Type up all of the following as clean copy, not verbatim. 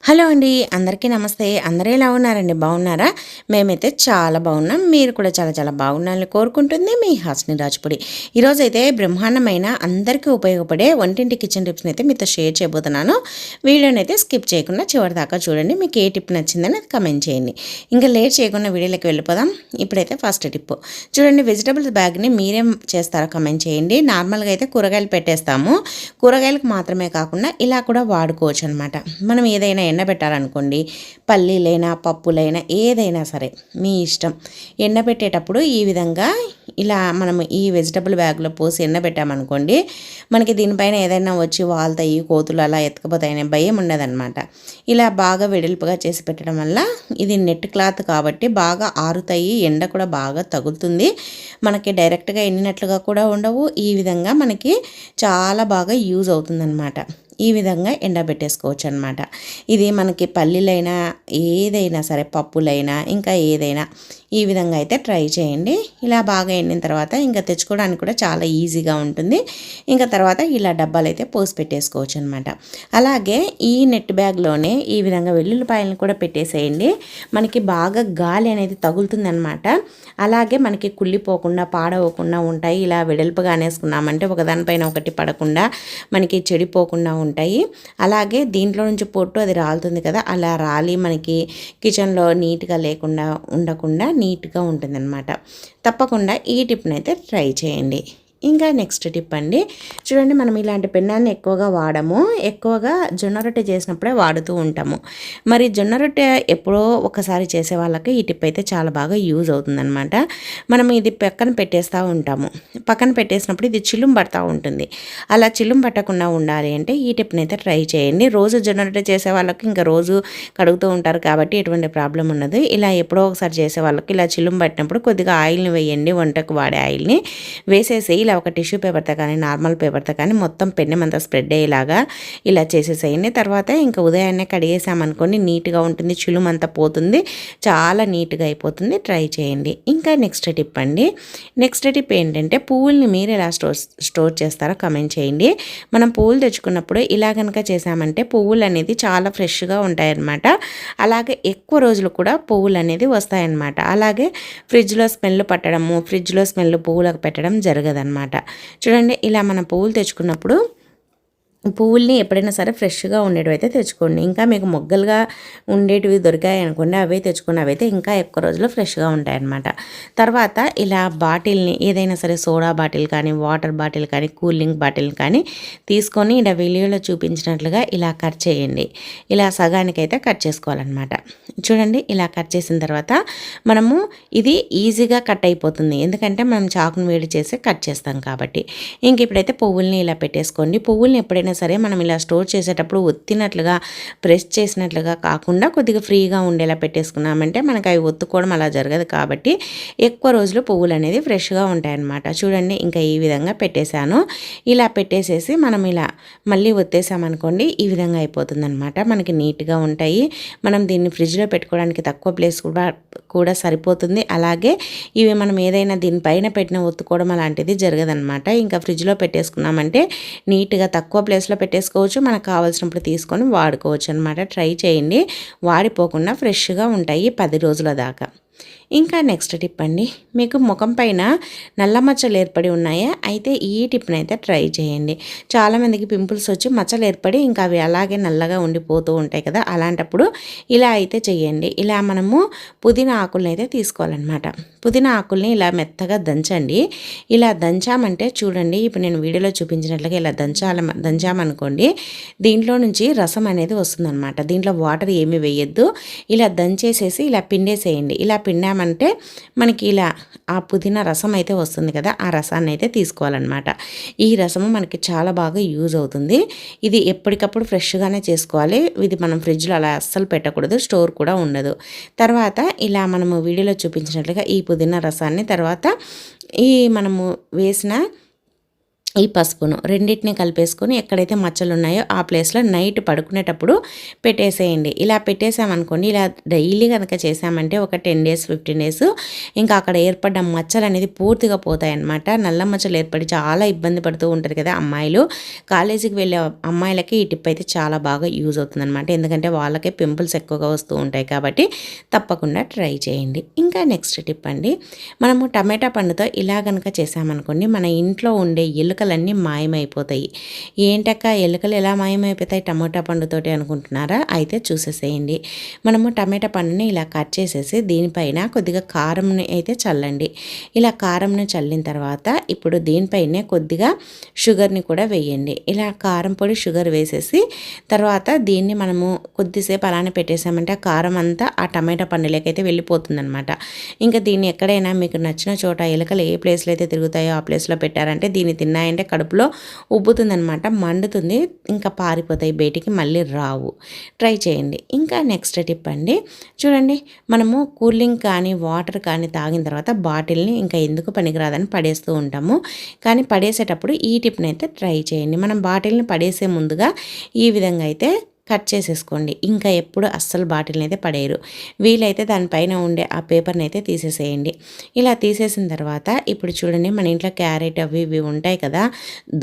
Hello అండి, అందరికీ నమస్తే. అందరూ ఎలా ఉన్నారండి? బాగున్నారా? మేమైతే చాలా బాగున్నాం. మీరు కూడా చాలా చాలా బాగున్నారని కోరుకుంటుంది మీ హాస్ని రాజ్పుడి. ఈరోజైతే బ్రహ్మాండమైన అందరికీ ఉపయోగపడే వంటింటి కిచెన్ టిప్స్ని అయితే మీతో షేర్ చేయబోతున్నాను. వీడియోని అయితే స్కిప్ చేయకుండా చివరి దాకా చూడండి. మీకు ఏ టిప్ నచ్చిందని కమెంట్ చేయండి. ఇంకా లేట్ చేయకుండా వీడియోలోకి వెళ్ళిపోదాం. ఇప్పుడైతే ఫస్ట్ టిప్ చూడండి. వెజిటబుల్స్ బ్యాగ్ని మీరేం చేస్తారో కమెంట్ చేయండి. నార్మల్గా అయితే కూరగాయలు పెట్టేస్తాము. కూరగాయలకు మాత్రమే కాకుండా ఇలా కూడా వాడుకోవచ్చు అనమాట. మనం ఏదైనా ఎండబెట్టాలనుకోండి, పల్లీలైనా పప్పులైనా ఏదైనా సరే మీ ఇష్టం. ఎండబెట్టేటప్పుడు ఈ విధంగా ఇలా మనం ఈ వెజిటబుల్ బ్యాగ్లో పోసి ఎండబెట్టామనుకోండి, మనకి దీనిపైన ఏదైనా వచ్చి వాళ్తాయి, కోతులు అలా ఎత్తుకుపోతాయనే భయం ఉండదన్నమాట. ఇలా బాగా వెడల్పుగా చేసి పెట్టడం వల్ల ఇది నెట్ క్లాత్ కాబట్టి బాగా ఆరుతాయి, ఎండ కూడా బాగా తగులుతుంది, మనకి డైరెక్ట్గా ఎండినట్లుగా కూడా ఉండవు. ఈ విధంగా మనకి చాలా బాగా యూజ్ అవుతుందన్నమాట. ఈ విధంగా ఎండబెట్టేసుకోవచ్చు అనమాట. ఇది మనకి పల్లీలైనా ఏదైనా సరే, పప్పులైనా ఇంకా ఏదైనా ఈ విధంగా అయితే ట్రై చేయండి. ఇలా బాగా ఎండిన తర్వాత ఇంకా తెచ్చుకోవడానికి కూడా చాలా ఈజీగా ఉంటుంది. ఇంకా తర్వాత ఇలా డబ్బాలు అయితే పోసి పెట్టేసుకోవచ్చు అనమాట. అలాగే ఈ నెట్ బ్యాగ్లోనే ఈ విధంగా వెల్లుల్లిపాయలను కూడా పెట్టేసేయండి. మనకి బాగా గాలి అనేది తగులుతుంది అనమాట. అలాగే మనకి కుళ్ళిపోకుండా పాడవకుండా ఉంటాయి. ఇలా వెడల్పుగా అనేసుకున్నామంటే ఒకదానిపైన ఒకటి పడకుండా మనకి చెడిపోకుండా ఉంటాయి. అలాగే దీంట్లో నుంచి పొట్టు అది రాలుతుంది కదా, అలా రాలి మనకి కిచెన్లో నీట్గా లేకుండా ఉండకుండా నీట్గా ఉంటుందన్నమాట. తప్పకుండా ఈ టిప్ని అయితే ట్రై చేయండి. ఇంకా నెక్స్ట్ టిప్ అండి, చూడండి. మనం ఇలాంటి పెన్నాన్ని ఎక్కువగా వాడము. ఎక్కువగా జొన్న రొట్టె చేసినప్పుడే వాడుతూ ఉంటాము. మరి జొన్న రొట్టె ఎప్పుడో ఒకసారి చేసే వాళ్ళకి ఈ టిప్ అయితే చాలా బాగా యూజ్ అవుతుందన్నమాట. మనం ఇది పక్కన పెట్టేస్తూ ఉంటాము. పక్కన పెట్టేసినప్పుడు ఇది చిల్లుం పడుతూ ఉంటుంది. అలా చిల్లుం పట్టకుండా ఉండాలి అంటే ఈ టిప్ని అయితే ట్రై చేయండి. రోజు జొన్న రొట్టె చేసే వాళ్ళకి ఇంకా రోజు కడుగుతూ ఉంటారు కాబట్టి ఎటువంటి ప్రాబ్లం ఉండదు. ఇలా ఎప్పుడో ఒకసారి చేసే వాళ్ళకి ఇలా చిల్లుం పట్టినప్పుడు కొద్దిగా ఆయిల్ని వేయండి. వంటకు వాడే ఆయిల్ని వేసేసి ఇలా ఒక టిష్యూ పేపర్తో కానీ నార్మల్ పేపర్తో కానీ మొత్తం పెన్నం అంతా స్ప్రెడ్ అయ్యేలాగా ఇలా చేసేసేయండి. తర్వాత ఇంకా ఉదయాన్నే కడిగేసామనుకోండి, నీట్గా ఉంటుంది, చిలుమంతా పోతుంది, చాలా నీట్గా అయిపోతుంది. ట్రై చేయండి. ఇంకా నెక్స్ట్ టిప్ అండి. నెక్స్ట్ టిప్ ఏంటంటే పువ్వుల్ని మీరు ఎలా స్టోర్ చేస్తారో కమెంట్ చేయండి. మనం పువ్వులు తెచ్చుకున్నప్పుడు ఇలా కనుక చేసామంటే పువ్వులు అనేది చాలా ఫ్రెష్గా ఉంటాయన్నమాట. అలాగే ఎక్కువ రోజులు కూడా పువ్వులు అనేది వస్తాయన్నమాట. అలాగే ఫ్రిడ్జ్లో స్మెల్ పట్టడము, ఫ్రిడ్జ్లో స్మెల్ పువ్వులకు పెట్టడం జరగదన్నమాట. చూడండి, ఇలా మనం పువ్వులు తెచ్చుకున్నప్పుడు పువ్వుల్ని ఎప్పుడైనా సరే ఫ్రెష్గా ఉండేటివి అయితే తెచ్చుకోండి. ఇంకా మీకు మొగ్గలుగా ఉండేటివి దొరికాయి అనుకోండి, అవే తెచ్చుకోండి. అవైతే ఇంకా ఎక్కువ రోజులు ఫ్రెష్గా ఉంటాయన్నమాట. తర్వాత ఇలా బాటిల్ని ఏదైనా సరే, సోడా బాటిల్ కానీ, వాటర్ బాటిల్ కానీ, కూలింగ్ బాటిల్ కానీ తీసుకొని ఇలా వీడియోలో చూపించినట్లుగా ఇలా కట్ చేయండి. ఇలా సగానికైతే కట్ చేసుకోవాలన్నమాట. చూడండి, ఇలా కట్ చేసిన తర్వాత మనము ఇది ఈజీగా కట్ అయిపోతుంది, ఎందుకంటే మనం చాకును వేడి చేసి కట్ చేస్తాం కాబట్టి. ఇంక ఇప్పుడైతే పువ్వుల్ని ఇలా పెట్టేసుకోండి. పువ్వుల్ని ఎప్పుడైనా సరే మనం ఇలా స్టోర్ చేసేటప్పుడు ఒత్తినట్లుగా, ప్రెస్ చేసినట్లుగా కాకుండా కొద్దిగా ఫ్రీగా ఉండేలా పెట్టేసుకున్నామంటే మనకు అవి ఒత్తుకోవడం అలా జరగదు కాబట్టి ఎక్కువ రోజులు పువ్వులు అనేది ఫ్రెష్గా ఉంటాయన్నమాట. చూడండి, ఇంకా ఈ విధంగా పెట్టేశాను. ఇలా పెట్టేసేసి మనం ఇలా మళ్ళీ ఒత్తేసామనుకోండి, ఈ విధంగా అయిపోతుందన్నమాట. మనకి నీట్గా ఉంటాయి. మనం దీన్ని ఫ్రిడ్జ్లో పెట్టుకోవడానికి తక్కువ ప్లేస్ కూడా సరిపోతుంది. అలాగే ఇవి మనం ఏదైనా దీనిపైన పెట్టిన ఒత్తుకోవడం అలాంటిది జరగదన్నమాట. ఇంకా ఫ్రిడ్జ్లో పెట్టేసుకున్నామంటే నీట్గా తక్కువ ప్లేస్లో పెట్టేసుకోవచ్చు. మనకు కావాల్సినప్పుడు తీసుకొని వాడుకోవచ్చు అనమాట. ట్రై చేయండి, వాడిపోకుండా ఫ్రెష్గా ఉంటాయి 10 రోజుల దాకా. ఇంకా నెక్స్ట్ టిప్ అండి. మీకు ముఖం పైన నల్ల మచ్చలు ఏర్పడి ఉన్నాయా? అయితే ఈ టిప్ని అయితే ట్రై చేయండి. చాలామందికి పింపుల్స్ వచ్చి మచ్చలు ఏర్పడి ఇంకా అవి అలాగే నల్లగా ఉండిపోతూ ఉంటాయి కదా, అలాంటప్పుడు ఇలా అయితే చేయండి. ఇలా మనము పుదీనా ఆకుల్ని అయితే తీసుకోవాలన్నమాట. పుదీనా ఆకుల్ని ఇలా మెత్తగా దంచండి. ఇలా దంచామంటే చూడండి, ఇప్పుడు నేను వీడియోలో చూపించినట్లుగా ఇలా దంచామనుకోండి, దీంట్లో నుంచి రసం అనేది వస్తుందన్నమాట. దీంట్లో వాటర్ ఏమీ వేయద్దు. ఇలా దంచేసేసి ఇలా పిండేసేయండి. ఇలా పిండామంటే మనకి ఇలా ఆ పుదీనా రసం అయితే వస్తుంది కదా, ఆ రసాన్ని అయితే తీసుకోవాలన్నమాట. ఈ రసము మనకి చాలా బాగా యూజ్ అవుతుంది. ఇది ఎప్పటికప్పుడు ఫ్రెష్గానే చేసుకోవాలి. ఇది మనం ఫ్రిడ్జ్లో అలా అస్సలు పెట్టకూడదు, స్టోర్ కూడా ఉండదు. తర్వాత ఇలా మనము వీడియోలో చూపించినట్లుగా ఈ పుదీనా రసాన్ని తర్వాత ఈ మనము వేసిన ఈ పసుపును రెండింటిని కలిపేసుకొని ఎక్కడైతే మచ్చలు ఉన్నాయో ఆ ప్లేస్లో నైట్ పడుకునేటప్పుడు పెట్టేసేయండి. ఇలా పెట్టేసామనుకోండి, ఇలా డైలీ కనుక చేసామంటే ఒక 10 డేస్ 15 డేస్ ఇంకా అక్కడ ఏర్పడ్డ మచ్చలు అనేది పూర్తిగా పోతాయన్నమాట. నల్ల మచ్చలు ఏర్పడి చాలా ఇబ్బంది పడుతూ ఉంటారు కదా అమ్మాయిలు. కాలేజీకి వెళ్ళే అమ్మాయిలకి ఈ టిప్ అయితే చాలా బాగా యూజ్ అవుతుందన్నమాట. ఎందుకంటే వాళ్ళకే పింపుల్స్ ఎక్కువగా వస్తూ ఉంటాయి కాబట్టి తప్పకుండా ట్రై చేయండి. ఇంకా నెక్స్ట్ టిప్ అండి, మనము టమాటా పండుతో ఇలా కనుక చేసామనుకోండి, మన ఇంట్లో ఉండే ఎలుకలన్నీ మాయమైపోతాయి. ఏంటక్క ఎలుకలు ఎలా మాయమైపోతాయి టమోటా పండుతోటి అనుకుంటున్నారా? అయితే చూసేసేయండి. మనము టమాటా పండుని ఇలా కట్ చేసేసి దీనిపైన కొద్దిగా కారంని అయితే చల్లండి. ఇలా కారంని చల్లిన తర్వాత ఇప్పుడు దీనిపైనే కొద్దిగా షుగర్ని కూడా వేయండి. ఇలా కారం పొడి షుగర్ వేసేసి తర్వాత దీన్ని మనము కొద్దిసేపు అలానే పెట్టేసామంటే ఆ కారం అంతా ఆ టమాటా పండులోకైతే వెళ్ళిపోతుందనమాట. ఇంకా దీన్ని ఎక్కడైనా మీకు నచ్చిన చోట ఎలుకలు ఏ ప్లేస్లో అయితే తిరుగుతాయో ఆ ప్లేస్లో పెట్టారంటే దీన్ని తిన్నాయంటే కడుపులో ఉబ్బుతుందనమాట, మండుతుంది, ఇంకా పారిపోతాయి బయటికి, మళ్ళీ రావు. ట్రై చేయండి. ఇంకా నెక్స్ట్ టిప్ అండి, చూడండి మనము కూలింగ్ కానీ వాటర్ కానీ తాగిన తర్వాత బాటిల్ని ఇంకా ఎందుకు పనికిరాదని పడేస్తూ ఉంటాము. కానీ పడేసేటప్పుడు ఈ టిప్ని అయితే ట్రై చేయండి. మనం బాటిల్ని పడేసే ముందుగా ఈ విధంగా అయితే కట్ చేసేసుకోండి. ఇంకా ఎప్పుడు అస్సలు బాటిల్ని అయితే పడేయరు. వీలైతే దానిపైన ఉండే ఆ పేపర్ని అయితే తీసేసేయండి. ఇలా తీసేసిన తర్వాత ఇప్పుడు చూడండి మన ఇంట్లో క్యారెట్ అవి ఇవి ఉంటాయి కదా,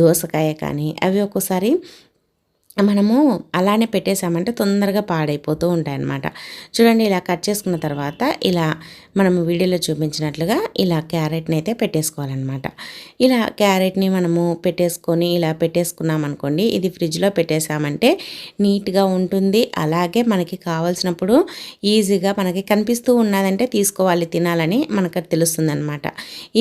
దోసకాయ కానీ అవి ఒక్కోసారి మనము అలానే పెట్టేసామంటే తొందరగా పాడైపోతూ ఉంటాయన్నమాట. చూడండి ఇలా కట్ చేసుకున్న తర్వాత ఇలా మనము వీడియోలో చూపించినట్లుగా ఇలా క్యారెట్ని అయితే పెట్టేసుకోవాలన్నమాట. ఇలా క్యారెట్ని మనము పెట్టేసుకొని ఇలా పెట్టేసుకున్నాం అనుకోండి, ఇది ఫ్రిడ్జ్లో పెట్టేసామంటే నీట్గా ఉంటుంది. అలాగే మనకి కావాల్సినప్పుడు ఈజీగా మనకి కనిపిస్తూ ఉన్నదంటే తీసుకోవాలి తినాలని మనకు తెలుస్తుంది అనమాట.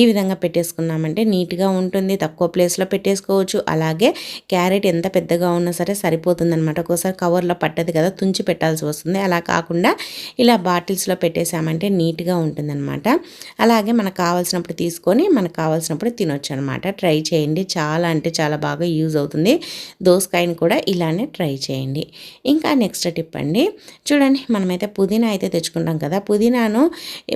ఈ విధంగా పెట్టేసుకున్నామంటే నీట్గా ఉంటుంది, తక్కువ ప్లేస్లో పెట్టేసుకోవచ్చు. అలాగే క్యారెట్ ఎంత పెద్దగా ఉన్నా సరే సరిపోతుందనమాట. ఒక్కోసారి కవర్లో పట్టదు కదా, తుంచి పెట్టాల్సి వస్తుంది. అలా కాకుండా ఇలా బాటిల్స్లో పెట్టేసామంటే నీట్గా ఉంటుందన్నమాట. అలాగే మనకు కావాల్సినప్పుడు తీసుకొని మనకు కావాల్సినప్పుడు తినొచ్చు అనమాట. ట్రై చేయండి, చాలా అంటే చాలా బాగా యూజ్ అవుతుంది. దోసకాయని కూడా ఇలానే ట్రై చేయండి. ఇంకా నెక్స్ట్ టిప్ అండి, చూడండి మనమైతే పుదీనా అయితే తెచ్చుకుంటాం కదా, పుదీనాను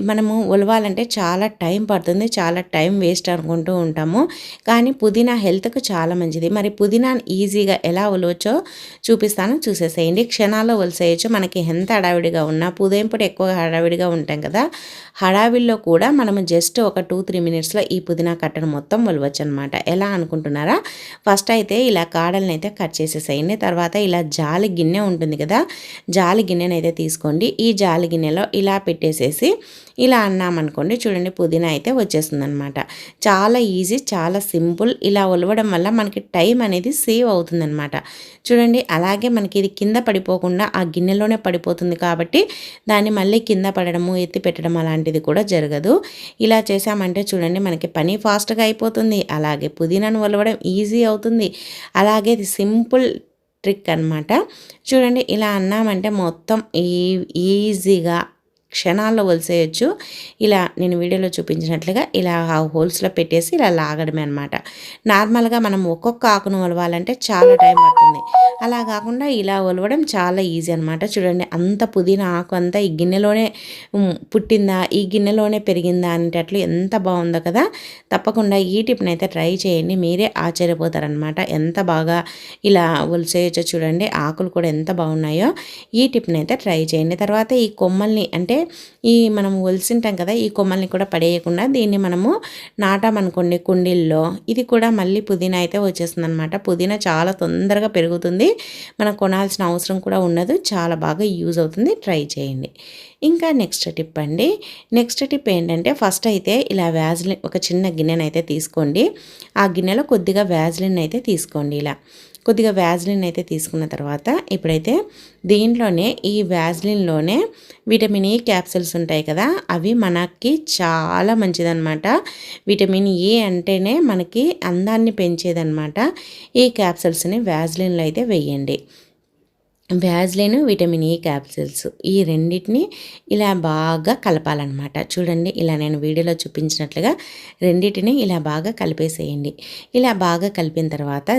మనము ఒలవాలంటే చాలా టైం పడుతుంది, చాలా టైం వేస్ట్ అనుకుంటూ ఉంటాము. కానీ పుదీనా హెల్త్కు చాలా మంచిది. మరి పుదీనాను ఈజీగా ఎలా ఒలవచ్చో చూపిస్తాను, చూసేసేయండి. క్షణాల్లో ఒలిసేయచ్చు. మనకి ఎంత హడావిడిగా ఉన్నా ఉదయం పూట ఎక్కువగా హడావిడిగా ఉంటాం కదా, హడావిడిలో కూడా మనము జస్ట్ ఒక 2-3 మినిట్స్లో ఈ పుదీనా కట్టను మొత్తం ఒలవచ్చు అనమాట. ఎలా అనుకుంటున్నారా? ఫస్ట్ అయితే ఇలా కాడల్ని అయితే కట్ చేసేసేయండి. తర్వాత ఇలా జాలి గిన్నె ఉంటుంది కదా, జాలి గిన్నెని అయితే తీసుకోండి. ఈ జాలి గిన్నెలో ఇలా పెట్టేసేసి ఇలా అన్నామనుకోండి, చూడండి పుదీనా అయితే వచ్చేస్తుంది అనమాట. చాలా ఈజీ, చాలా సింపుల్. ఇలా ఒలవడం వల్ల మనకి టైం అనేది సేవ్ అవుతుందన్నమాట. చూడండి అలాగే మనకి ఇది కింద పడిపోకుండా ఆ గిన్నెలోనే పడిపోతుంది కాబట్టి దాన్ని మళ్ళీ కింద పడడము ఎత్తి పెట్టడం అలాంటిది కూడా జరగదు. ఇలా చేసామంటే చూడండి మనకి పని ఫాస్ట్గా అయిపోతుంది. అలాగే పుదీనాను ఒలవడం ఈజీ అవుతుంది. అలాగే ఇది సింపుల్ ట్రిక్ అనమాట. చూడండి ఇలా అన్నామంటే మొత్తం ఈజీగా క్షణాల్లో ఒలిసేయచ్చు. ఇలా నేను వీడియోలో చూపించినట్లుగా ఇలా ఆ హోల్స్లో పెట్టేసి ఇలా లాగడమే అనమాట. నార్మల్గా మనం ఒక్కొక్క ఆకును ఒలవాలంటే చాలా టైం పడుతుంది. అలా కాకుండా ఇలా ఒలవడం చాలా ఈజీ అనమాట. చూడండి అంత పుదీనా ఆకు అంతా ఈ గిన్నెలోనే పుట్టిందా, ఈ గిన్నెలోనే పెరిగిందా అనేటట్లు ఎంత బాగుందో కదా. తప్పకుండా ఈ టిప్ని అయితే ట్రై చేయండి, మీరే ఆశ్చర్యపోతారనమాట. ఎంత బాగా ఇలా ఒలిసేయచ్చో చూడండి, ఆకులు కూడా ఎంత బాగున్నాయో. ఈ టిప్ని అయితే ట్రై చేయండి. తర్వాత ఈ కొమ్మల్ని అంటే మనం ఒలిసింటాం కదా, ఈ కొమ్మల్ని కూడా పడేయకుండా దీన్ని మనము నాటామనుకోండి కుండీల్లో, ఇది కూడా మళ్ళీ పుదీనా అయితే వచ్చేస్తుంది అనమాట. పుదీనా చాలా తొందరగా పెరుగుతుంది, మనం కొనాల్సిన అవసరం కూడా ఉండదు. చాలా బాగా యూజ్ అవుతుంది. ట్రై చేయండి. ఇంకా నెక్స్ట్ టిప్ అండి, నెక్స్ట్ టిప్ ఏంటంటే ఫస్ట్ అయితే ఇలా వ్యాజ్లిన్ ఒక చిన్న గిన్నెనైతే తీసుకోండి. ఆ గిన్నెలో కొద్దిగా వ్యాజ్లిన్ అయితే తీసుకోండి. ఇలా కొద్దిగా వ్యాజ్లిన్ అయితే తీసుకున్న తర్వాత ఇప్పుడైతే దీంట్లోనే ఈ వ్యాజ్లిన్లోనే విటమిన్ ఈ క్యాప్సిల్స్ ఉంటాయి కదా, అవి మనకి చాలా మంచిదన్నమాట. విటమిన్ ఈ అంటేనే మనకి అందాన్ని పెంచేదన్నమాట. ఈ క్యాప్సిల్స్ని వ్యాజ్లిన్లో అయితే వేయండి. వ్యాజ్లిన్, విటమిన్ ఈ క్యాప్సిల్స్ ఈ రెండింటిని ఇలా బాగా కలపాలన్నమాట. చూడండి ఇలా నేను వీడియోలో చూపించినట్లుగా రెండింటిని ఇలా బాగా కలిపేసేయండి. ఇలా బాగా కలిపిన తర్వాత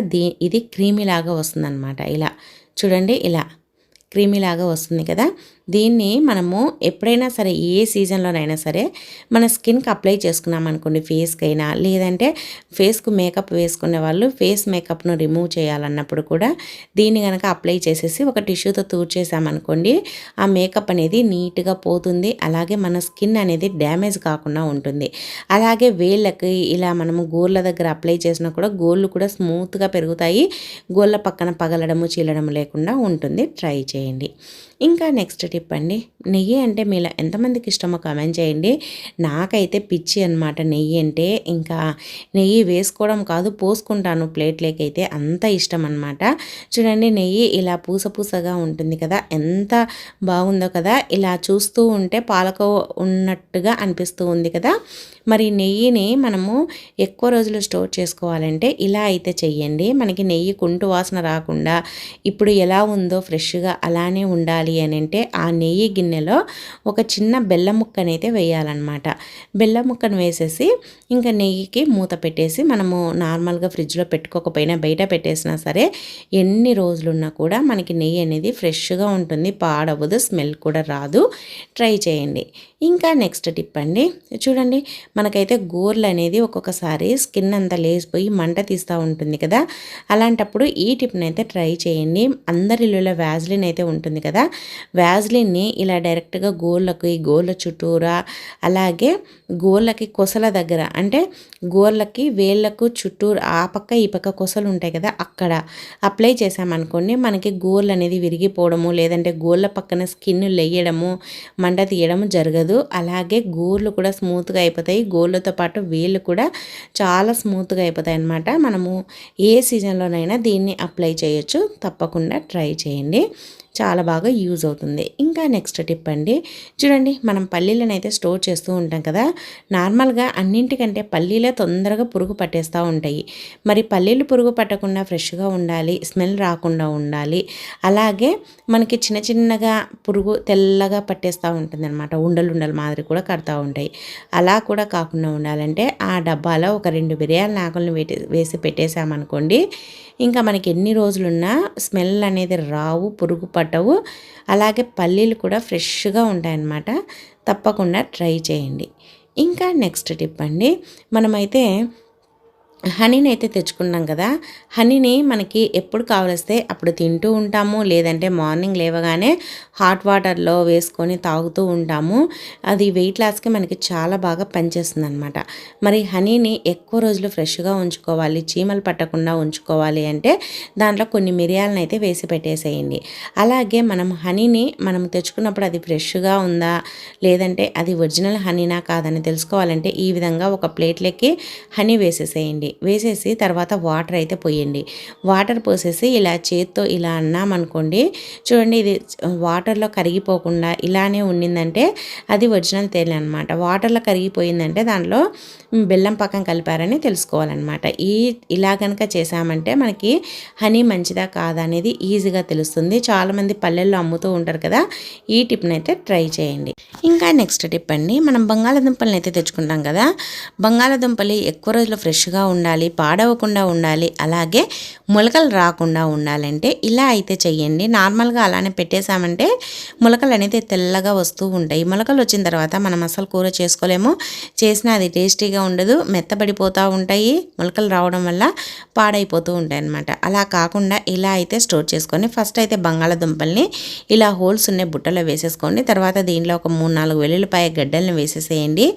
ఇది క్రీమీ లాగా వస్తుందన్నమాట. ఇలా చూడండి ఇలా క్రీమీలాగా వస్తుంది కదా. దీన్ని మనము ఎప్పుడైనా సరే ఏ సీజన్లోనైనా సరే మన స్కిన్కి అప్లై చేసుకున్నాం అనుకోండి, ఫేస్కైనా లేదంటే ఫేస్కు మేకప్ వేసుకునే వాళ్ళు ఫేస్ మేకప్ను రిమూవ్ చేయాలన్నప్పుడు కూడా దీన్ని కనుక అప్లై చేసేసి ఒక టిష్యూతో తూడ్చేసామనుకోండి, ఆ మేకప్ అనేది నీట్గా పోతుంది. అలాగే మన స్కిన్ అనేది డ్యామేజ్ కాకుండా ఉంటుంది. అలాగే వేళ్ళకి ఇలా మనము గోర్ల దగ్గర అప్లై చేసినా కూడా గోళ్ళు కూడా స్మూత్గా పెరుగుతాయి. గోళ్ళ పక్కన పగలడము చీలడము లేకుండా ఉంటుంది. ట్రై చేయండి. ఇంకా నెక్స్ట్ టిప్ అండి, నెయ్యి అంటే మీలో ఎంతమందికి ఇష్టమో కామెంట్ చేయండి. నాకైతే పిచ్చి అనమాట నెయ్యి అంటే. ఇంకా నెయ్యి వేసుకోవడం కాదు, పోసుకుంటాను ప్లేట్లోకి అయితే, అంత ఇష్టం అనమాట. చూడండి, నెయ్యి ఇలా పూసగా ఉంటుంది కదా, ఎంత బాగుందో కదా. ఇలా చూస్తూ ఉంటే పాలకో ఉన్నట్టుగా అనిపిస్తూ ఉంది కదా. మరి నెయ్యిని మనము ఎక్కువ రోజులు స్టోర్ చేసుకోవాలంటే ఇలా అయితే చెయ్యండి. మనకి నెయ్యి కుంటు వాసన రాకుండా ఇప్పుడు ఎలా ఉందో ఫ్రెష్గా అలానే ఉండాలి అని అంటే ఆ నెయ్యి గిన్నెలో ఒక చిన్న బెల్లం ముక్కనైతే వేయాలన్నమాట. బెల్లం ముక్కను వేసేసి ఇంకా నెయ్యికి మూత పెట్టేసి మనము నార్మల్గా ఫ్రిడ్జ్లో పెట్టుకోకపోయినా బయట పెట్టేసినా సరే ఎన్ని రోజులున్నా కూడా మనకి నెయ్యి అనేది ఫ్రెష్గా ఉంటుంది, పాడవదు, స్మెల్ కూడా రాదు. ట్రై చేయండి. ఇంకా నెక్స్ట్ టిప్ అండి, చూడండి, మనకైతే గోర్లు అనేది ఒక్కొక్కసారి స్కిన్ అంతా లేసిపోయి మంట తీస్తూ ఉంటుంది కదా. అలాంటప్పుడు ఈ టిప్ని అయితే ట్రై చేయండి. అందరిలో వ్యాజ్లిన్ అయితే ఉంటుంది కదా, వ్యాజ్లిన్ని ఇలా డైరెక్ట్గా గోళ్ళ చుట్టూరా, అలాగే గోళ్ళకి కొసల దగ్గర, అంటే గోళ్ళకి వేళ్ళకు చుట్టూరు ఆ పక్క ఈ పక్క కొసలు ఉంటాయి కదా, అక్కడ అప్లై చేసామనుకోండి మనకి గోళ్ళు అనేది విరిగిపోవడము లేదంటే గోళ్ళ పక్కన స్కిన్ లేయడము మంట తీయడము జరగదు. అలాగే గోర్లు కూడా స్మూత్గా అయిపోతాయి. గోర్లతో పాటు వేళ్ళు కూడా చాలా స్మూత్గా అయిపోతాయి అన్నమాట. మనము ఏ సీజన్లోనైనా దీన్ని అప్లై చేయొచ్చు. తప్పకుండా ట్రై చేయండి, చాలా బాగా యూజ్ అవుతుంది. ఇంకా నెక్స్ట్ టిప్ అండి, చూడండి, మనం పల్లీలను అయితే స్టోర్ చేస్తూ ఉంటాం కదా. నార్మల్గా అన్నింటికంటే పల్లీలే తొందరగా పురుగు పట్టేస్తూ ఉంటాయి. మరి పల్లీలు పురుగు పట్టకుండా ఫ్రెష్గా ఉండాలి, స్మెల్ రాకుండా ఉండాలి, అలాగే మనకి చిన్నగా పురుగు తెల్లగా పట్టేస్తూ ఉంటుంది అనమాట, ఉండలు మాదిరి కూడా కడతా ఉంటాయి. అలా కూడా కాకుండా ఉండాలంటే ఆ డబ్బాలో ఒక 2 బిర్యానీ ఆకులను వేసి పెట్టేసామనుకోండి, ఇంకా మనకి ఎన్ని రోజులున్నా స్మెల్ అనేది రావు, పురుగు పట్టవు, అలాగే పల్లీలు కూడా ఫ్రెష్గా ఉంటాయన్నమాట. తప్పకుండా ట్రై చేయండి. ఇంకా నెక్స్ట్ టిప్ అండి, మనమైతే హనీని అయితే తెచ్చుకున్నాం కదా. హనీని మనకి ఎప్పుడు కావలిస్తే అప్పుడు తింటూ ఉంటాము, లేదంటే మార్నింగ్ లేవగానే హాట్ వాటర్లో వేసుకొని తాగుతూ ఉంటాము. అది వెయిట్ లాస్కి మనకి చాలా బాగా పనిచేస్తుంది అనమాట. మరి హనీని ఎక్కువ రోజులు ఫ్రెష్గా ఉంచుకోవాలి, చీమలు పట్టకుండా ఉంచుకోవాలి అంటే దాంట్లో కొన్ని మిరియాలను అయితే వేసి పెట్టేసేయండి. అలాగే మనం హనీని మనం తెచ్చుకున్నప్పుడు అది ఫ్రెష్గా ఉందా లేదంటే అది ఒరిజినల్ హనీనా కాదని తెలుసుకోవాలంటే ఈ విధంగా ఒక ప్లేట్లోకి హనీ వేసేసేయండి. వేసేసి తర్వాత వాటర్ అయితే పోయండి. వాటర్ పోసేసి ఇలా చేత్తో ఇలా అన్నామనుకోండి, చూడండి, ఇది వాటర్లో కరిగిపోకుండా ఇలానే ఉండిందంటే అది ఒరిజినల్ తేనె అనమాట. వాటర్లో కరిగిపోయిందంటే దాంట్లో బెల్లం పక్కన కలిపారని తెలుసుకోవాలన్నమాట. ఇలా కనుక చేసామంటే మనకి హనీ మంచిదా కాదా అనేది ఈజీగా తెలుస్తుంది. చాలామంది పల్లెల్లో అమ్ముతూ ఉంటారు కదా, ఈ టిప్ని అయితే ట్రై చేయండి. ఇంకా నెక్స్ట్ టిప్ అండి, మనం బంగాళాదుంపలను అయితే తెచ్చుకుంటాం కదా. బంగాళాదుంపలు ఎక్కువ రోజులు ఫ్రెష్గా ఉండాలి, పాడవకుండా ఉండాలి, అలాగే మొలకలు రాకుండా ఉండాలంటే ఇలా అయితే చెయ్యండి. నార్మల్గా అలానే పెట్టేసామంటే మొలకలు అనేది తెల్లగా వస్తూ ఉంటాయి. మొలకలు వచ్చిన తర్వాత మనం అసలు కూర చేసుకోలేము, చేసినా అది టేస్టీగా ఉండదు, మెత్తబడిపోతూ ఉంటాయి. మొలకలు రావడం వల్ల పాడైపోతూ ఉంటాయి అన్నమాట. అలా కాకుండా ఇలా అయితే స్టోర్ చేసుకొని ఫస్ట్ అయితే బంగాళాదుంపల్ని ఇలా హోల్స్ ఉన్న బుట్టలో వేసేసుకోండి. తర్వాత దీంట్లో ఒక 3-4 వెల్లుల్లిపాయ గడ్డలను వేసేసేయండి.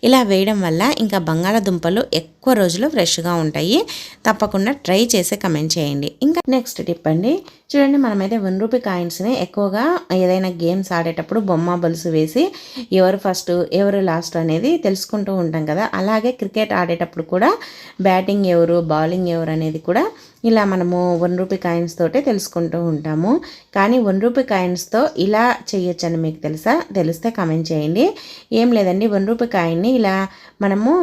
ఇలా వేయడం వల్ల ఇంకా బంగాళాదుంపలు ఎక్కువ రోజులు ఫ్రెష్గా ఉంటాయి. తప్పకుండా ట్రై చేసి కమెంట్ చేయండి. ఇంకా నెక్స్ట్ టిప్ అండి, చూడండి, మనమైతే 1 రూపీ కాయిన్స్ని ఎక్కువగా ఏదైనా గేమ్స్ ఆడేటప్పుడు బొమ్మ బొలుసు వేసి ఎవరు ఫస్ట్ ఎవరు లాస్ట్ అనేది తెలుసుకుంటూ ఉంటాం కదా. అలాగే క్రికెట్ ఆడేటప్పుడు కూడా బ్యాటింగ్ ఎవరు బౌలింగ్ ఎవరు అనేది కూడా ఇలా మనము 1 రూపీ కాయిన్స్ తోటే తెలుసుకుంటూ ఉంటాము. కానీ 1 రూపీ కాయిన్స్తో ఇలా చేయొచ్చని మీకు తెలిస్తే కమెంట్ చేయండి. ఏం లేదండి, 1 రూపీ కాయిన్ని ఇలా మనము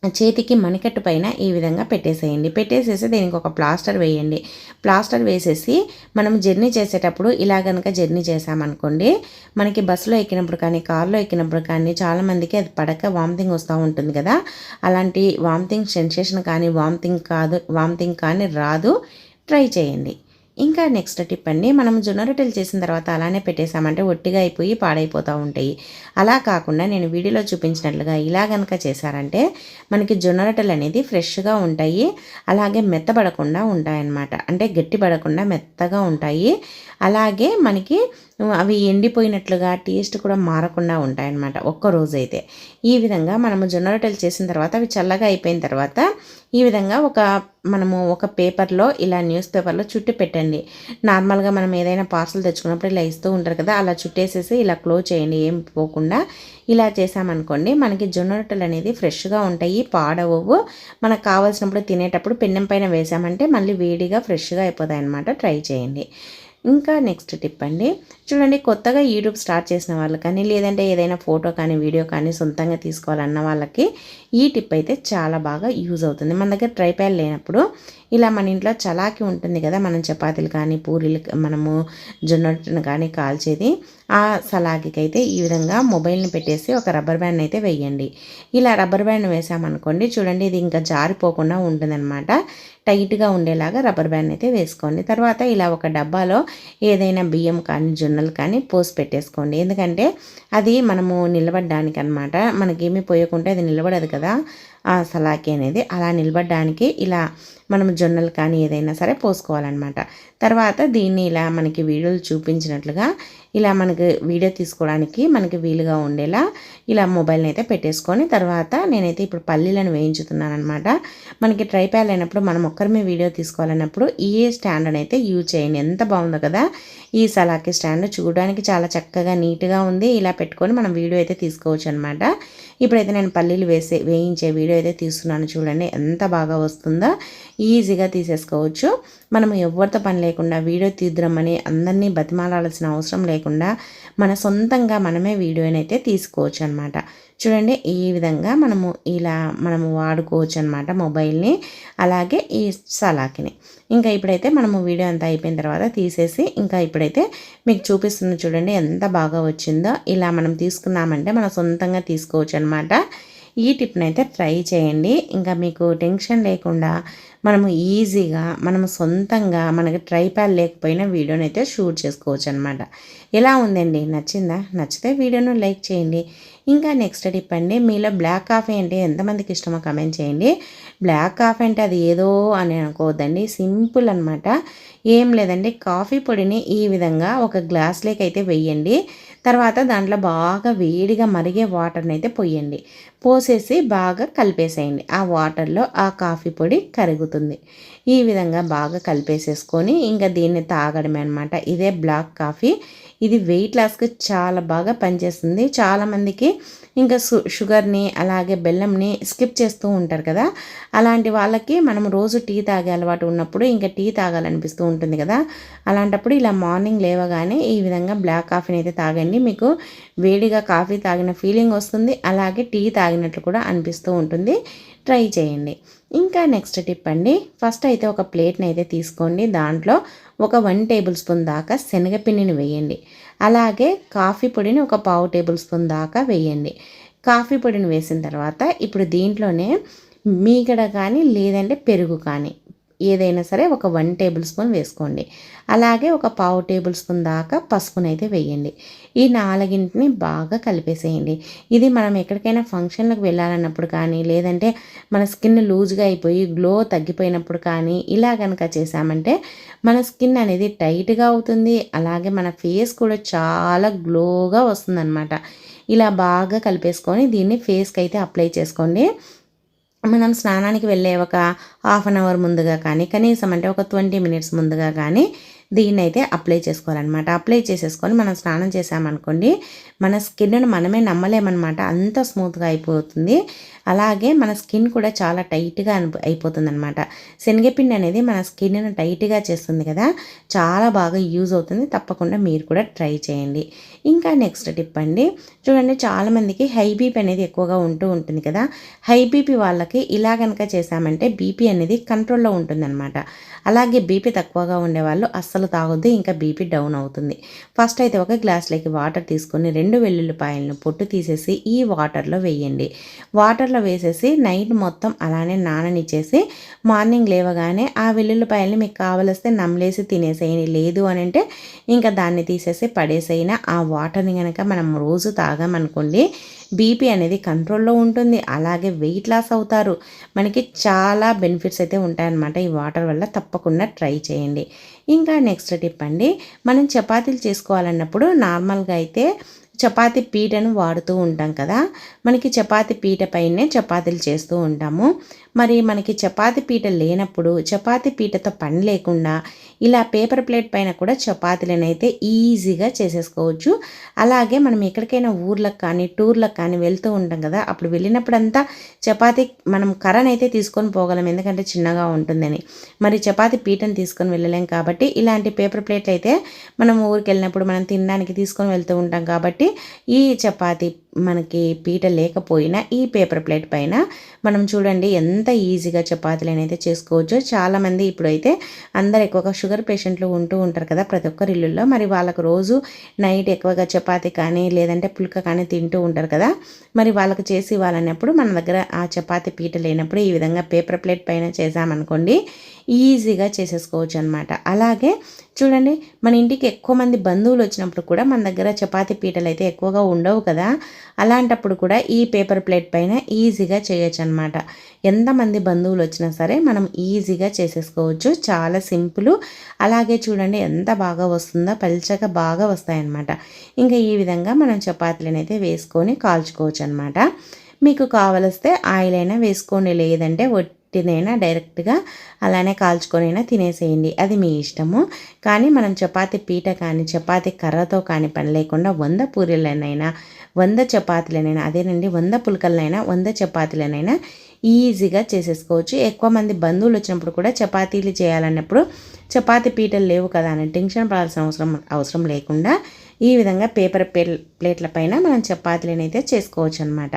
చేతికి మణికట్టు పైన ఈ విధంగా పెట్టేసేయండి. పెట్టేసేసి దీనికి ఒక ప్లాస్టర్ వేయండి. ప్లాస్టర్ వేసేసి మనం జర్నీ చేసేటప్పుడు ఇలా కనుక జర్నీ చేసామనుకోండి, మనకి బస్సులో ఎక్కినప్పుడు కానీ కార్లో ఎక్కినప్పుడు కానీ చాలామందికి అది పడక వామిటింగ్ వస్తూ ఉంటుంది కదా. అలాంటి వామిటింగ్ సెన్సేషన్ కానీ వామిటింగ్ కానీ రాదు. ట్రై చేయండి. ఇంకా నెక్స్ట్ టిప్ అండి, మనం జొన్న రొట్టెలు చేసిన తర్వాత అలానే పెట్టేసామంటే ఒట్టిగా అయిపోయి పాడైపోతూ ఉంటాయి. అలా కాకుండా నేను వీడియోలో చూపించినట్లుగా ఇలా గనక చేశారంటే మనకి జొన్న రొట్టెలు అనేది ఫ్రెష్గా ఉంటాయి. అలాగే మెత్తబడకుండా ఉంటాయన్నమాట. అంటే గట్టిపడకుండా మెత్తగా ఉంటాయి. అలాగే మనకి అవి ఎండిపోయినట్లుగా టేస్ట్ కూడా మారకుండా ఉంటాయన్నమాట ఒక్కరోజైతే. ఈ విధంగా మనము జొన్న రొట్టెలు చేసిన తర్వాత అవి చల్లగా అయిపోయిన తర్వాత ఈ విధంగా మనము ఒక పేపర్లో ఇలా న్యూస్ పేపర్లో చుట్టి పెట్టండి. నార్మల్గా మనం ఏదైనా పార్సల్ తెచ్చుకున్నప్పుడు ఇలా ఇస్తూ ఉంటారు కదా, అలా చుట్టేసేసి ఇలా క్లోజ్ చేయండి ఏం పోకుండా. ఇలా చేసామనుకోండి మనకి జొన్న రొట్టెలు అనేది ఫ్రెష్గా ఉంటాయి, పాడవవు. మనకు కావాల్సినప్పుడు తినేటప్పుడు పెన్నెం పైన వేసామంటే మళ్ళీ వేడిగా ఫ్రెష్గా అయిపోతాయి అన్నమాట. ట్రై చేయండి. ఇంకా నెక్స్ట్ టిప్ అండి, చూడండి కొత్తగా యూట్యూబ్ స్టార్ట్ చేసిన వాళ్ళు కానీ లేదంటే ఏదైనా ఫోటో కానీ వీడియో కానీ సొంతంగా తీసుకోవాలన్న వాళ్ళకి ఈ టిప్ అయితే చాలా బాగా యూజ్ అవుతుంది. మన దగ్గర ట్రైపాడ్ లేనప్పుడు ఇలా మన ఇంట్లో చలాకి ఉంటుంది కదా, మనం చపాతీలు కానీ పూరీలు మనము జొన్నను కానీ కాల్చేది, ఆ సలాకికి అయితే ఈ విధంగా మొబైల్ని పెట్టేసి ఒక రబ్బర్ బ్యాండ్ అయితే వేయండి. ఇలా రబ్బర్ బ్యాండ్ వేసామనుకోండి చూడండి ఇది ఇంకా జారిపోకుండా ఉంటుందన్నమాట. టైట్గా ఉండేలాగా రబ్బర్ బ్యాండ్ అయితే వేసుకోండి. తర్వాత ఇలా ఒక డబ్బాలో ఏదైనా బియ్యం కానీ జొన్నలు కానీ పోసి పెట్టేసుకోండి. ఎందుకంటే అది మనము నిలబడడానికి అనమాట. మనకేమీ పోయకుంటే అది నిలబడదు కదా ఆ సలాకి అనేది. అలా నిలబడడానికి ఇలా మనం జొన్నలు కానీ ఏదైనా సరే పోసుకోవాలన్నమాట. తర్వాత దీన్ని ఇలా మనకి వీడియోలు చూపించినట్లుగా ఇలా మనకి వీడియో తీసుకోవడానికి మనకి వీలుగా ఉండేలా ఇలా మొబైల్ని అయితే పెట్టేసుకొని తర్వాత నేనైతే ఇప్పుడు పల్లీలను వేయించుతున్నాను అనమాట. మనకి ట్రైపాడ్ అయినప్పుడు మనం ఒక్కరిమే వీడియో తీసుకోవాలన్నప్పుడు ఈ స్టాండ్ అయితే యూజ్ చేయండి. ఎంత బాగుందో కదా ఈ సలాకి స్టాండ్, చూడడానికి చాలా చక్కగా నీట్గా ఉంది. ఇలా పెట్టుకొని మనం వీడియో అయితే తీసుకోవచ్చు అనమాట. ఇప్పుడైతే నేను పల్లీలు వేయించే వీడియో అయితే తీస్తున్నాను. చూడండి ఎంత బాగా వస్తుందో, ఈజీగా తీసేసుకోవచ్చు. మనం ఎవరితో పని లేకుండా వీడియో తీద్దామని అందరినీ బతిమాలాల్సిన అవసరం లేకుండా మన సొంతంగా మనమే వీడియోని అయితే తీసుకోవచ్చు అనమాట. చూడండి ఈ విధంగా మనము వాడుకోవచ్చు అనమాట మొబైల్ని, అలాగే ఈ సలాకిని. ఇంకా ఇప్పుడైతే మనము వీడియో అంతా అయిపోయిన తర్వాత తీసేసి ఇంకా ఇప్పుడైతే మీకు చూపిస్తున్న చూడండి ఎంత బాగా వచ్చిందో. ఇలా మనం తీసుకున్నామంటే మనం సొంతంగా తీసుకోవచ్చు అనమాట. ఈ టిప్ని అయితే ట్రై చేయండి. ఇంకా మీకు టెన్షన్ లేకుండా మనము ఈజీగా మనము సొంతంగా మనకి ట్రైపాడ్ లేకపోయినా వీడియోని అయితే షూట్ చేసుకోవచ్చు అనమాట. ఎలా ఉందండి, నచ్చిందా? నచ్చితే వీడియోను లైక్ చేయండి. ఇంకా నెక్స్ట్ టిప్ అండి, మీలో బ్లాక్ కాఫీ అంటే ఎంతమందికి ఇష్టమో కమెంట్ చేయండి. బ్లాక్ కాఫీ అంటే అది ఏదో అని అనుకోవద్దండి, సింపుల్ అనమాట. ఏం లేదండి, కాఫీ పొడిని ఈ విధంగా ఒక గ్లాస్లోకి అయితే వెయ్యండి. తర్వాత దాంట్లో బాగా వేడిగా మరిగే వాటర్ని అయితే పోయండి. పోసేసి బాగా కలిపేసేయండి. ఆ వాటర్లో ఆ కాఫీ పొడి కరుగుతుంది. ఈ విధంగా బాగా కలిపేసేసుకొని ఇంకా దీన్ని తాగడమే అనమాట. ఇదే బ్లాక్ కాఫీ. ఇది వెయిట్ లాస్కి చాలా బాగా పనిచేస్తుంది. చాలామందికి ఇంకా షుగర్ని అలాగే బెల్లంని స్కిప్ చేస్తూ ఉంటారు కదా, అలాంటి వాళ్ళకి మనం రోజు టీ తాగే అలవాటు ఉన్నప్పుడు ఇంకా టీ తాగాలనిపిస్తూ ఉంటుంది కదా, అలాంటప్పుడు ఇలా మార్నింగ్ లేవగానే ఈ విధంగా బ్లాక్ కాఫీని అయితే తాగండి. మీకు వేడిగా కాఫీ తాగిన ఫీలింగ్ వస్తుంది, అలాగే టీ తాగినట్లు కూడా అనిపిస్తూ ఉంటుంది. ట్రై చేయండి. ఇంకా నెక్స్ట్ టిప్ అండి, ఫస్ట్ అయితే ఒక ప్లేట్ని అయితే తీసుకోండి. దాంట్లో ఒక 1 టేబుల్ స్పూన్ దాకా శనగపిండిని వేయండి. అలాగే కాఫీ పొడిని ఒక 1/2 టేబుల్ స్పూన్ దాకా వేయండి. కాఫీ పొడిని వేసిన తర్వాత ఇప్పుడు దీంట్లోనే మీగడ కానీ లేదంటే పెరుగు కానీ ఏదైనా సరే ఒక 1 టేబుల్ స్పూన్ వేసుకోండి. అలాగే ఒక 1/2 టేబుల్ స్పూన్ దాకా పసుపునైతే వేయండి. ఈ నాలుగింటిని బాగా కలిపేసేయండి. ఇది మనం ఎక్కడికైనా ఫంక్షన్లకు వెళ్ళాలన్నప్పుడు కానీ లేదంటే మన స్కిన్ లూజ్గా అయిపోయి గ్లో తగ్గిపోయినప్పుడు కానీ ఇలా కనుక చేసామంటే మన స్కిన్ అనేది టైట్గా అవుతుంది. అలాగే మన ఫేస్ కూడా చాలా గ్లోగా వస్తుందన్నమాట. ఇలా బాగా కలిపేసుకొని దీన్ని ఫేస్కి అయితే అప్లై చేసుకోండి. మనం స్నానానికి వెళ్ళే ఒక హాఫ్ అన్ అవర్ ముందుగా కానీ కనీసం అంటే ఒక 20 మినిట్స్ ముందుగా కానీ దీన్ని అయితే అప్లై చేసుకోవాలన్నమాట. అప్లై చేసేసుకొని మనం స్నానం చేసామనుకోండి మన స్కిన్ను మనమే నమ్మలేమన్నమాట, అంత స్మూత్గా అయిపోతుంది. అలాగే మన స్కిన్ కూడా చాలా టైట్గా అయిపోతుంది అనమాట. శనగపిండి అనేది మన స్కిన్ను టైట్గా చేస్తుంది కదా, చాలా బాగా యూజ్ అవుతుంది. తప్పకుండా మీరు కూడా ట్రై చేయండి. ఇంకా నెక్స్ట్ టిప్ అండి, చూడండి చాలామందికి హై బీపీ అనేది ఎక్కువగా ఉంటుంది కదా, హై బీపీ వాళ్ళకి ఇలా కనుక చేసామంటే బీపీ అనేది కంట్రోల్లో ఉంటుందన్నమాట. అలాగే బీపీ తక్కువగా ఉండేవాళ్ళు అస్సలు అస్సలు తాగొద్దు, ఇంకా బీపీ డౌన్ అవుతుంది. ఫస్ట్ అయితే ఒక గ్లాస్లోకి వాటర్ తీసుకొని 2 వెల్లుల్లిపాయలను పొట్టు తీసేసి ఈ వాటర్లో వేయండి. వాటర్లో వేసేసి నైట్ మొత్తం అలానే నాననిచ్చేసి మార్నింగ్ లేవగానే ఆ వెల్లుల్లిపాయలని మీకు కావలిస్తే నమ్మలేసి తినేసేయండి. లేదు అని అంటే ఇంకా దాన్ని తీసేసి పడేసైనా ఆ వాటర్ని కనుక మనం రోజు తాగామనుకోండి బీపీ అనేది కంట్రోల్లో ఉంటుంది. అలాగే వెయిట్ లాస్ అవుతారు. మనకి చాలా బెనిఫిట్స్ అయితే ఉంటాయన్నమాట ఈ వాటర్ వల్ల. తప్పకుండా ట్రై చేయండి. ఇంకా నెక్స్ట్ టిప్ అండి, మనం చపాతీలు చేసుకోవాలన్నప్పుడు నార్మల్గా అయితే చపాతీ పీటను వాడుతూ ఉంటాం కదా. మనకి చపాతీ పీట పైనే చపాతీలు చేస్తూ ఉంటాము. మరి మనకి చపాతీ పీట లేనప్పుడు చపాతీ పీటతో పని లేకుండా ఇలా పేపర్ ప్లేట్ పైన కూడా చపాతీలను అయితే ఈజీగా చేసేసుకోవచ్చు. అలాగే మనం ఎక్కడికైనా ఊర్లకు కానీ టూర్లకు కానీ వెళ్తూ ఉంటాం కదా, అప్పుడు వెళ్ళినప్పుడంతా చపాతీ మనం కర్రనైతే తీసుకొని పోగలం, ఎందుకంటే చిన్నగా ఉంటుందని. మరి చపాతీ పీటను తీసుకొని వెళ్ళలేం కాబట్టి ఇలాంటి పేపర్ ప్లేట్లు అయితే మనం ఊరికి వెళ్ళినప్పుడు మనం తినడానికి తీసుకొని వెళ్తూ ఉంటాం కాబట్టి ఈ చపాతీ మనకి పీట లేకపోయినా ఈ పేపర్ ప్లేట్ పైన మనం చూడండి ఎంత ఈజీగా చపాతీలు అయితే చేసుకోవచ్చు. చాలామంది ఇప్పుడైతే అందరు ఎక్కువగా షుగర్ పేషెంట్లు ఉంటూ ఉంటారు కదా ప్రతి ఒక్కరి ఇళ్ళల్లో. మరి వాళ్ళకు రోజు నైట్ ఎక్కువగా చపాతీ కానీ లేదంటే పుల్క కానీ తింటూ ఉంటారు కదా. మరి వాళ్ళకి చేసి ఇవ్వాలన్నప్పుడు మన దగ్గర ఆ చపాతీ పీట లేనప్పుడు ఈ విధంగా పేపర్ ప్లేట్ పైన చేసామనుకోండి ఈజీగా చేసేసుకోవచ్చు అనమాట. అలాగే చూడండి, మన ఇంటికి ఎక్కువ మంది బంధువులు వచ్చినప్పుడు కూడా మన దగ్గర చపాతీ పీటలు అయితే ఎక్కువగా ఉండవు కదా. అలాంటప్పుడు కూడా ఈ పేపర్ ప్లేట్ పైన ఈజీగా చేయొచ్చు అనమాట. ఎంతమంది బంధువులు వచ్చినా సరే మనం ఈజీగా చేసేసుకోవచ్చు. చాలా సింపుల్. అలాగే చూడండి ఎంత బాగా వస్తుందో, పల్చగా బాగా వస్తాయన్నమాట. ఇంకా ఈ విధంగా మనం చపాతీలను అయితే వేసుకొని కాల్చుకోవచ్చు అనమాట. మీకు కావలిస్తే ఆయిల్ అయినా వేసుకోండి, లేదంటే తినైనా డైరెక్ట్గా అలానే కాల్చుకొనైనా తినేసేయండి, అది మీ ఇష్టము. కానీ మనం చపాతీ పీట కానీ చపాతీ కర్రతో కానీ పని లేకుండా 100 పూరీలనైనా 100 చపాతీలనైనా అదేనండి 100 పుల్కలనైనా 100 చపాతీలనైనా ఈజీగా చేసేసుకోవచ్చు. ఎక్కువ మంది బంధువులు వచ్చినప్పుడు కూడా చపాతీలు చేయాలన్నప్పుడు చపాతీ పీటలు లేవు కదా అని టెన్షన్ పడాల్సిన అవసరం లేకుండా ఈ విధంగా పేపర్ ప్లేట్ల పైన మనం చపాతీలను అయితే చేసుకోవచ్చు అనమాట.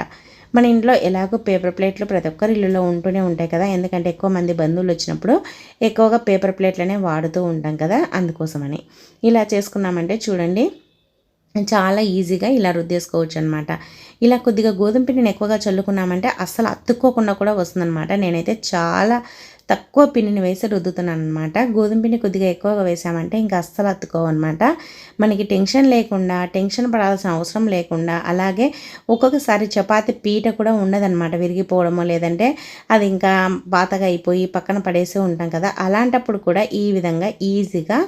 మన ఇంట్లో ఎలాగో పేపర్ ప్లేట్లు ప్రతి ఒక్కరి ఇల్లులో ఉంటూనే ఉంటాయి కదా, ఎందుకంటే ఎక్కువ మంది బంధువులు వచ్చినప్పుడు ఎక్కువగా పేపర్ ప్లేట్లనే వాడుతూ ఉంటాం కదా, అందుకోసమని. ఇలా చేసుకున్నామంటే చూడండి చాలా ఈజీగా ఇలా రుద్దేసుకోవచ్చు అనమాట. ఇలా కొద్దిగా గోధుమ పిండిని ఎక్కువగా చల్లుకున్నామంటే అస్సలు అతుక్కోకుండా కూడా వస్తుందన్నమాట. నేనైతే చాలా తక్కువ పిండిని వేసి రుద్దుతున్నాను అనమాట. గోధుమ పిండి కొద్దిగా ఎక్కువగా వేసామంటే ఇంకా అస్సలు అతుక్కోవన్నమాట. మనకి టెన్షన్ లేకుండా, టెన్షన్ పడాల్సిన అవసరం లేకుండా, అలాగే ఒక్కొక్కసారి చపాతీ పీట కూడా ఉండదన్నమాట, విరిగిపోవడమో లేదంటే అది ఇంకా పాతగా అయిపోయి పక్కన పడేసి ఉంటాం కదా. అలాంటప్పుడు కూడా ఈ విధంగా ఈజీగా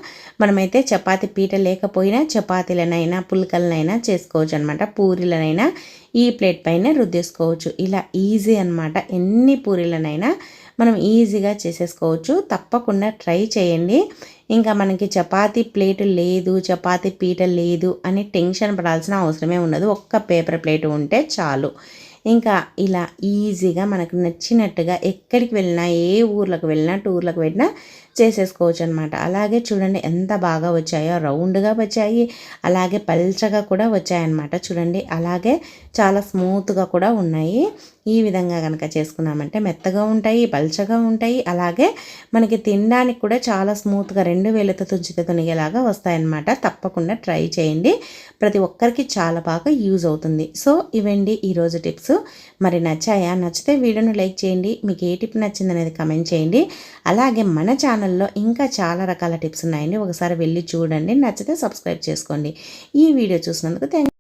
మనమైతే చపాతీ పీట లేకపోయినా చపాతీలనైనా పుల్కలనైనా చేసుకోవచ్చు అనమాట. పూరీలనైనా ఈ ప్లేట్ పైన రుద్దేసుకోవచ్చు. ఇలా ఈజీ అనమాట. ఎన్ని పూరీలనైనా మనం ఈజీగా చేసేసుకోవచ్చు. తప్పకుండా ట్రై చేయండి. ఇంకా మనకి చపాతీ ప్లేటు లేదు, చపాతీ పీట లేదు అని టెన్షన్ పడాల్సిన అవసరమే ఉండదు. ఒక్క పేపర్ ప్లేటు ఉంటే చాలు. ఇంకా ఇలా ఈజీగా మనకు నచ్చినట్టుగా ఎక్కడికి వెళ్ళినా, ఏ ఊర్లకు వెళ్ళినా, టూర్లకు వెళ్ళినా చేసేసుకోవచ్చు అనమాట. అలాగే చూడండి ఎంత బాగా వచ్చాయో, రౌండ్గా వచ్చాయి, అలాగే పల్చగా కూడా వచ్చాయన్నమాట. చూడండి అలాగే చాలా స్మూత్గా కూడా ఉన్నాయి. ఈ విధంగా కనుక చేసుకున్నామంటే మెత్తగా ఉంటాయి, పల్చగా ఉంటాయి, అలాగే మనకి తినడానికి కూడా చాలా స్మూత్గా 2 వేలతో తుంచితే తునిగేలాగా వస్తాయన్నమాట. తప్పకుండా ట్రై చేయండి. ప్రతి ఒక్కరికి చాలా బాగా యూజ్ అవుతుంది. సో ఇవండి ఈరోజు టిప్స్. మరి నచ్చాయా? నచ్చితే వీడియోను లైక్ చేయండి. మీకు ఏ టిప్ నచ్చింది అనేది కమెంట్ చేయండి. అలాగే మన ఛానల్లో ఇంకా చాలా రకాల టిప్స్ ఉన్నాయండి, ఒకసారి వెళ్ళి చూడండి. నచ్చితే సబ్స్క్రైబ్ చేసుకోండి. ఈ వీడియో చూసినందుకు